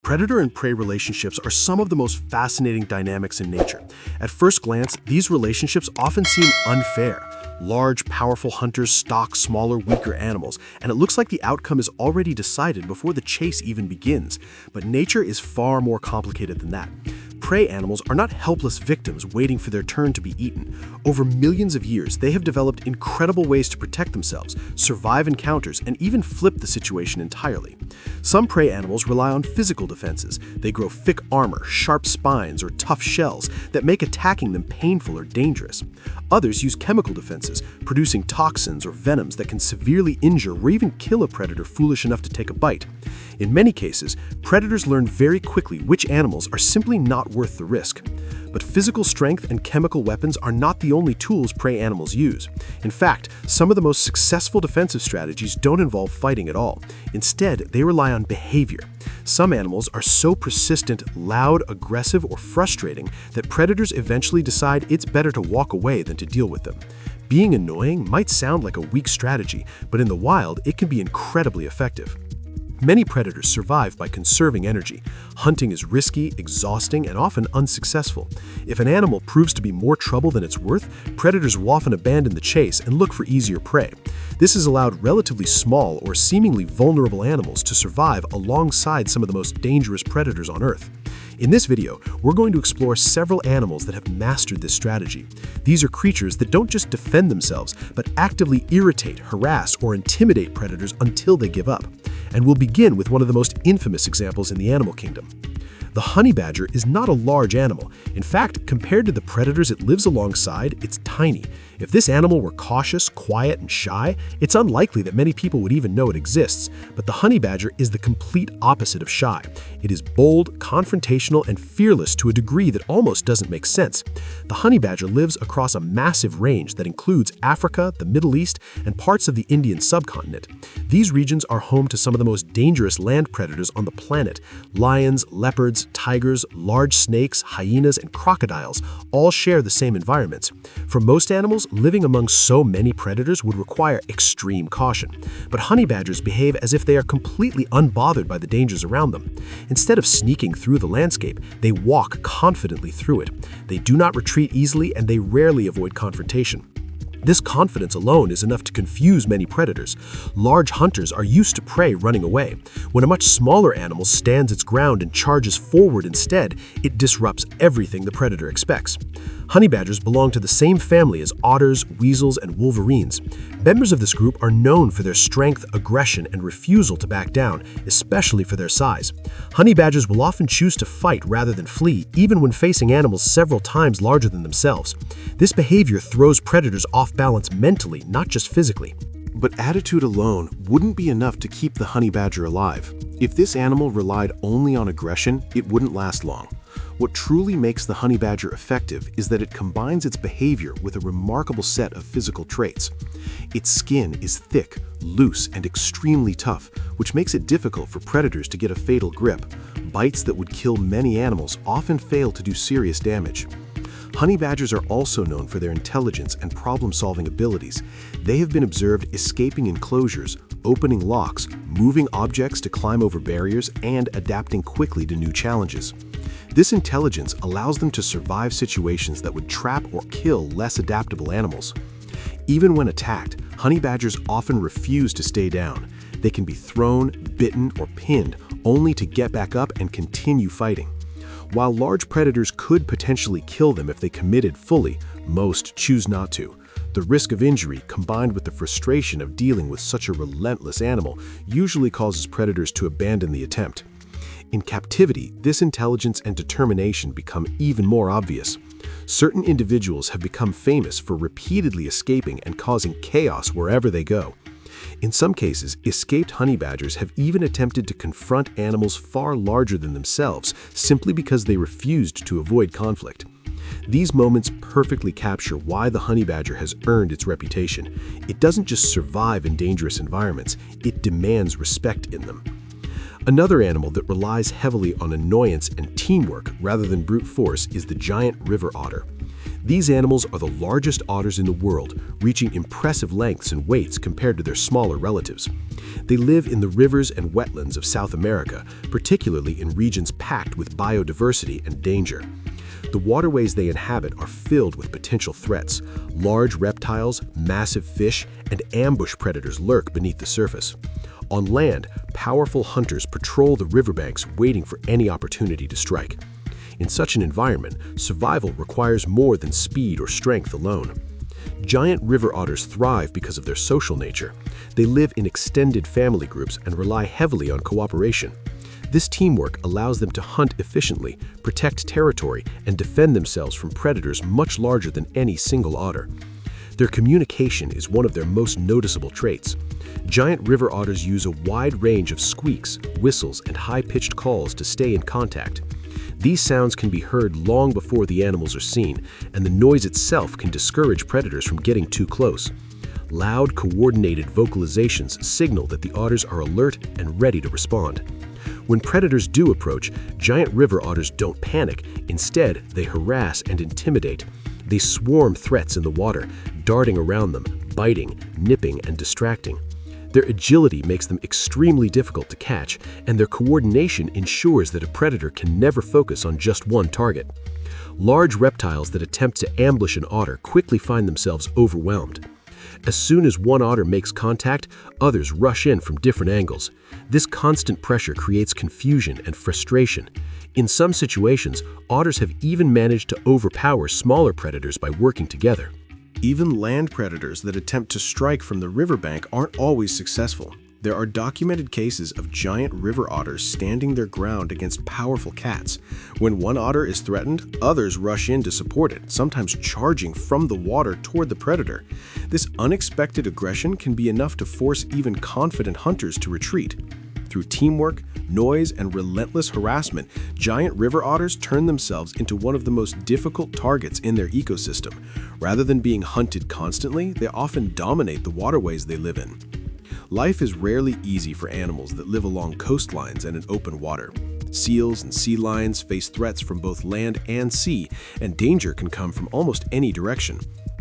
Predator and prey relationships are some of the most fascinating dynamics in nature. At first glance, these relationships often seem unfair. Large, powerful hunters stalk smaller, weaker animals, and it looks like the outcome is already decided before the chase even begins. But nature is far more complicated than that. Prey animals are not helpless victims waiting for their turn to be eaten. Over millions of years, they have developed incredible ways to protect themselves, survive encounters, and even flip the situation entirely. Some prey animals rely on physical defenses. They grow thick armor, sharp spines, or tough shells that make attacking them painful or dangerous. Others use chemical defenses, producing toxins or venoms that can severely injure or even kill a predator foolish enough to take a bite. In many cases, predators learn very quickly which animals are simply not worth the risk. But physical strength and chemical weapons are not the only tools prey animals use. In fact, some of the most successful defensive strategies don't involve fighting at all. Instead, they rely on behavior. Some animals are so persistent, loud, aggressive, or frustrating that predators eventually decide it's better to walk away than to deal with them. Being annoying might sound like a weak strategy, but in the wild, it can be incredibly effective. Many predators survive by conserving energy. Hunting is risky, exhausting, and often unsuccessful. If an animal proves to be more trouble than it's worth, predators will often abandon the chase and look for easier prey. This has allowed relatively small or seemingly vulnerable animals to survive alongside some of the most dangerous predators on Earth. In this video, we're going to explore several animals that have mastered this strategy. These are creatures that don't just defend themselves, but actively irritate, harass, or intimidate predators until they give up. And we'll begin with one of the most infamous examples in the animal kingdom. The honey badger is not a large animal. In fact, compared to the predators it lives alongside, it's tiny. If this animal were cautious, quiet, and shy, it's unlikely that many people would even know it exists. But the honey badger is the complete opposite of shy. It is bold, confrontational, and fearless to a degree that almost doesn't make sense. The honey badger lives across a massive range that includes Africa, the Middle East, and parts of the Indian subcontinent. These regions are home to some of the most dangerous land predators on the planet. Lions, leopards, tigers, large snakes, hyenas, and crocodiles all share the same environments. For most animals, living among so many predators would require extreme caution. But honey badgers behave as if they are completely unbothered by the dangers around them. Instead of sneaking through the landscape, they walk confidently through it. They do not retreat easily, and they rarely avoid confrontation. This confidence alone is enough to confuse many predators. Large hunters are used to prey running away. When a much smaller animal stands its ground and charges forward instead, it disrupts everything the predator expects. Honey badgers belong to the same family as otters, weasels, and wolverines. Members of this group are known for their strength, aggression, and refusal to back down, especially for their size. Honey badgers will often choose to fight rather than flee, even when facing animals several times larger than themselves. This behavior throws predators off balance mentally, not just physically. But attitude alone wouldn't be enough to keep the honey badger alive. If this animal relied only on aggression, it wouldn't last long. What truly makes the honey badger effective is that it combines its behavior with a remarkable set of physical traits. Its skin is thick, loose, and extremely tough, which makes it difficult for predators to get a fatal grip. Bites that would kill many animals often fail to do serious damage. Honey badgers are also known for their intelligence and problem-solving abilities. They have been observed escaping enclosures, opening locks, moving objects to climb over barriers, and adapting quickly to new challenges. This intelligence allows them to survive situations that would trap or kill less adaptable animals. Even when attacked, honey badgers often refuse to stay down. They can be thrown, bitten, or pinned, only to get back up and continue fighting. While large predators could potentially kill them if they committed fully, most choose not to. The risk of injury, combined with the frustration of dealing with such a relentless animal, usually causes predators to abandon the attempt. In captivity, this intelligence and determination become even more obvious. Certain individuals have become famous for repeatedly escaping and causing chaos wherever they go. In some cases, escaped honey badgers have even attempted to confront animals far larger than themselves simply because they refused to avoid conflict. These moments perfectly capture why the honey badger has earned its reputation. It doesn't just survive in dangerous environments, it demands respect in them. Another animal that relies heavily on annoyance and teamwork rather than brute force is the giant river otter. These animals are the largest otters in the world, reaching impressive lengths and weights compared to their smaller relatives. They live in the rivers and wetlands of South America, particularly in regions packed with biodiversity and danger. The waterways they inhabit are filled with potential threats. Large reptiles, massive fish, and ambush predators lurk beneath the surface. On land, powerful hunters patrol the riverbanks waiting for any opportunity to strike. In such an environment, survival requires more than speed or strength alone. Giant river otters thrive because of their social nature. They live in extended family groups and rely heavily on cooperation. This teamwork allows them to hunt efficiently, protect territory, and defend themselves from predators much larger than any single otter. Their communication is one of their most noticeable traits. Giant river otters use a wide range of squeaks, whistles, and high-pitched calls to stay in contact. These sounds can be heard long before the animals are seen, and the noise itself can discourage predators from getting too close. Loud, coordinated vocalizations signal that the otters are alert and ready to respond. When predators do approach, giant river otters don't panic. Instead, they harass and intimidate. They swarm threats in the water, darting around them, biting, nipping, and distracting. Their agility makes them extremely difficult to catch, and their coordination ensures that a predator can never focus on just one target. Large reptiles that attempt to ambush an otter quickly find themselves overwhelmed. As soon as one otter makes contact, others rush in from different angles. This constant pressure creates confusion and frustration. In some situations, otters have even managed to overpower smaller predators by working together. Even land predators that attempt to strike from the riverbank aren't always successful. There are documented cases of giant river otters standing their ground against powerful cats. When one otter is threatened, others rush in to support it, sometimes charging from the water toward the predator. This unexpected aggression can be enough to force even confident hunters to retreat. Through teamwork, noise, and relentless harassment, giant river otters turn themselves into one of the most difficult targets in their ecosystem. Rather than being hunted constantly, they often dominate the waterways they live in. Life is rarely easy for animals that live along coastlines and in open water. Seals and sea lions face threats from both land and sea, and danger can come from almost any direction.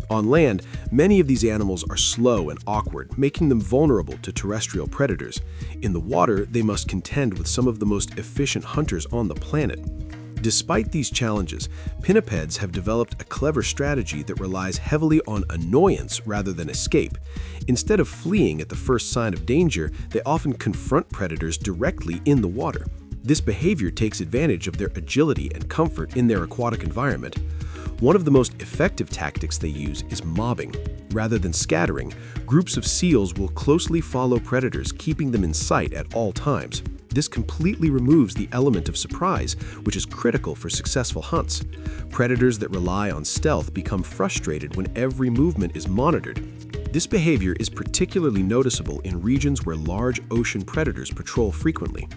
On land, many of these animals are slow and awkward, making them vulnerable to terrestrial predators. In the water, they must contend with some of the most efficient hunters on the planet. Despite these challenges, pinnipeds have developed a clever strategy that relies heavily on annoyance rather than escape. Instead of fleeing at the first sign of danger, they often confront predators directly in the water. This behavior takes advantage of their agility and comfort in their aquatic environment. One of the most effective tactics they use is mobbing. Rather than scattering, groups of seals will closely follow predators, keeping them in sight at all times. This completely removes the element of surprise, which is critical for successful hunts. Predators that rely on stealth become frustrated when every movement is monitored. This behavior is particularly noticeable in regions where large ocean predators patrol frequently.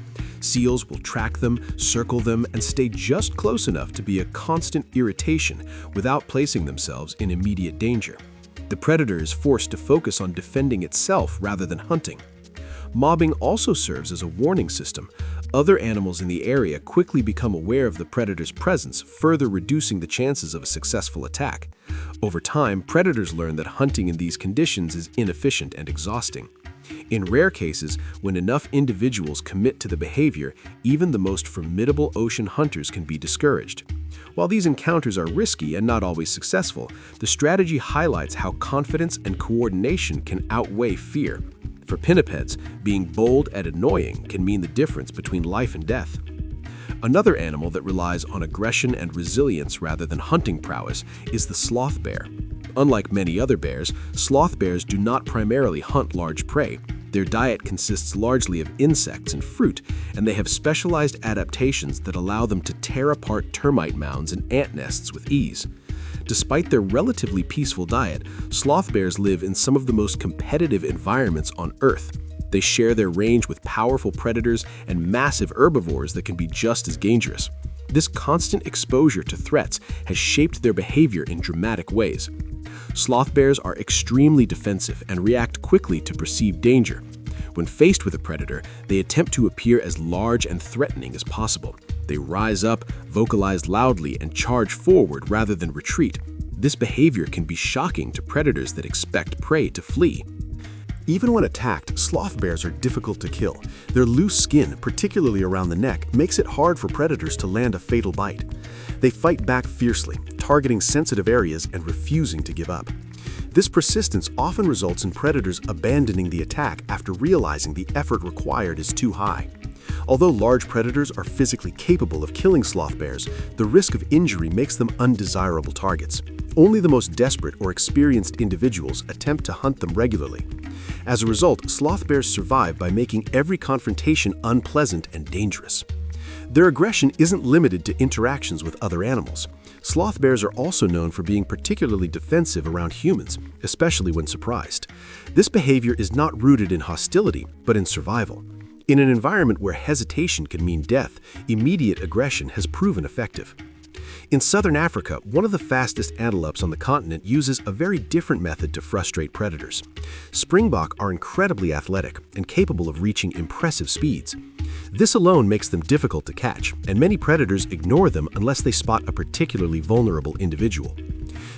Seals will track them, circle them, and stay just close enough to be a constant irritation without placing themselves in immediate danger. The predator is forced to focus on defending itself rather than hunting. Mobbing also serves as a warning system. Other animals in the area quickly become aware of the predator's presence, further reducing the chances of a successful attack. Over time, predators learn that hunting in these conditions is inefficient and exhausting. In rare cases, when enough individuals commit to the behavior, even the most formidable ocean hunters can be discouraged. While these encounters are risky and not always successful, the strategy highlights how confidence and coordination can outweigh fear. For pinnipeds, being bold and annoying can mean the difference between life and death. Another animal that relies on aggression and resilience rather than hunting prowess is the sloth bear. Unlike many other bears, sloth bears do not primarily hunt large prey. Their diet consists largely of insects and fruit, and they have specialized adaptations that allow them to tear apart termite mounds and ant nests with ease. Despite their relatively peaceful diet, sloth bears live in some of the most competitive environments on Earth. They share their range with powerful predators and massive herbivores that can be just as dangerous. This constant exposure to threats has shaped their behavior in dramatic ways. Sloth bears are extremely defensive and react quickly to perceived danger. When faced with a predator, they attempt to appear as large and threatening as possible. They rise up, vocalize loudly, and charge forward rather than retreat. This behavior can be shocking to predators that expect prey to flee. Even when attacked, sloth bears are difficult to kill. Their loose skin, particularly around the neck, makes it hard for predators to land a fatal bite. They fight back fiercely, targeting sensitive areas and refusing to give up. This persistence often results in predators abandoning the attack after realizing the effort required is too high. Although large predators are physically capable of killing sloth bears, the risk of injury makes them undesirable targets. Only the most desperate or experienced individuals attempt to hunt them regularly. As a result, sloth bears survive by making every confrontation unpleasant and dangerous. Their aggression isn't limited to interactions with other animals. Sloth bears are also known for being particularly defensive around humans, especially when surprised. This behavior is not rooted in hostility, but in survival. In an environment where hesitation can mean death, immediate aggression has proven effective. In southern Africa, one of the fastest antelopes on the continent uses a very different method to frustrate predators. Springbok are incredibly athletic and capable of reaching impressive speeds. This alone makes them difficult to catch, and many predators ignore them unless they spot a particularly vulnerable individual.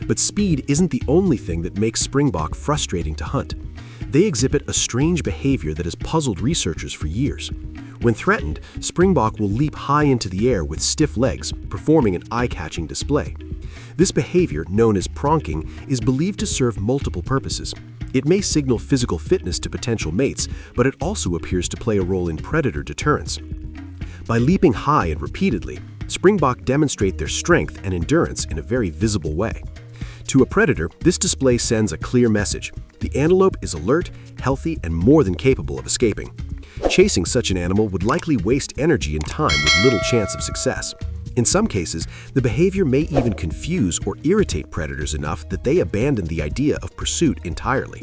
But speed isn't the only thing that makes springbok frustrating to hunt. They exhibit a strange behavior that has puzzled researchers for years. When threatened, springbok will leap high into the air with stiff legs, performing an eye-catching display. This behavior, known as pronking, is believed to serve multiple purposes. It may signal physical fitness to potential mates, but it also appears to play a role in predator deterrence. By leaping high and repeatedly, springbok demonstrate their strength and endurance in a very visible way. To a predator, this display sends a clear message. The antelope is alert, healthy, and more than capable of escaping. Chasing such an animal would likely waste energy and time with little chance of success. In some cases, the behavior may even confuse or irritate predators enough that they abandon the idea of pursuit entirely.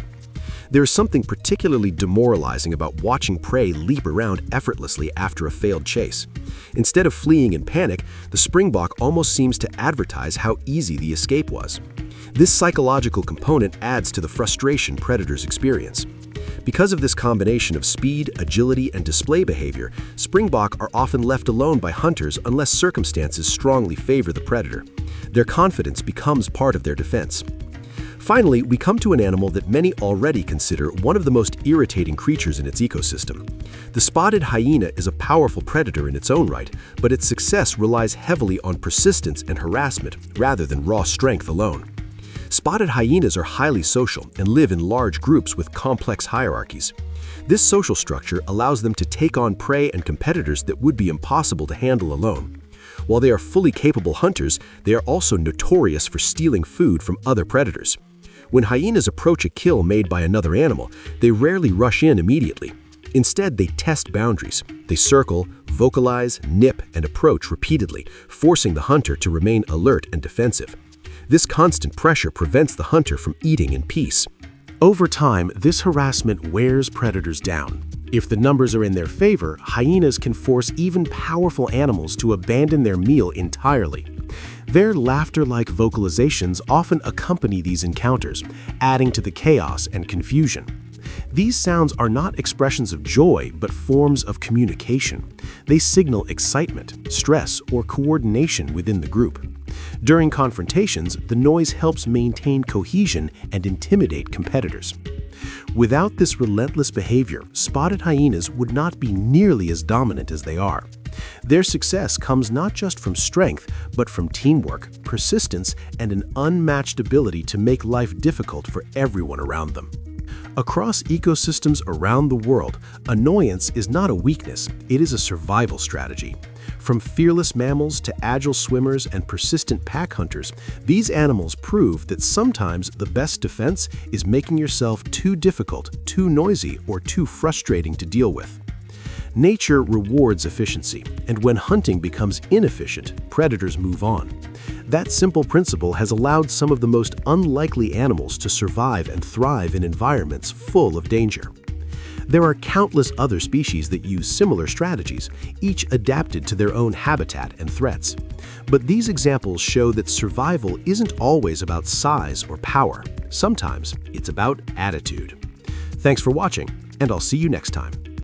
There is something particularly demoralizing about watching prey leap around effortlessly after a failed chase. Instead of fleeing in panic, the springbok almost seems to advertise how easy the escape was. This psychological component adds to the frustration predators experience. Because of this combination of speed, agility, and display behavior, springbok are often left alone by hunters unless circumstances strongly favor the predator. Their confidence becomes part of their defense. Finally, we come to an animal that many already consider one of the most irritating creatures in its ecosystem. The spotted hyena is a powerful predator in its own right, but its success relies heavily on persistence and harassment rather than raw strength alone. Spotted hyenas are highly social and live in large groups with complex hierarchies. This social structure allows them to take on prey and competitors that would be impossible to handle alone. While they are fully capable hunters, they are also notorious for stealing food from other predators. When hyenas approach a kill made by another animal, they rarely rush in immediately. Instead, they test boundaries. They circle, vocalize, nip, and approach repeatedly, forcing the hunter to remain alert and defensive. This constant pressure prevents the hunter from eating in peace. Over time, this harassment wears predators down. If the numbers are in their favor, hyenas can force even powerful animals to abandon their meal entirely. Their laughter-like vocalizations often accompany these encounters, adding to the chaos and confusion. These sounds are not expressions of joy, but forms of communication. They signal excitement, stress, or coordination within the group. During confrontations, the noise helps maintain cohesion and intimidate competitors. Without this relentless behavior, spotted hyenas would not be nearly as dominant as they are. Their success comes not just from strength, but from teamwork, persistence, and an unmatched ability to make life difficult for everyone around them. Across ecosystems around the world, annoyance is not a weakness, it is a survival strategy. From fearless mammals to agile swimmers and persistent pack hunters, these animals prove that sometimes the best defense is making yourself too difficult, too noisy, or too frustrating to deal with. Nature rewards efficiency, and when hunting becomes inefficient, predators move on. That simple principle has allowed some of the most unlikely animals to survive and thrive in environments full of danger. There are countless other species that use similar strategies, each adapted to their own habitat and threats. But these examples show that survival isn't always about size or power. Sometimes it's about attitude. Thanks for watching, and I'll see you next time.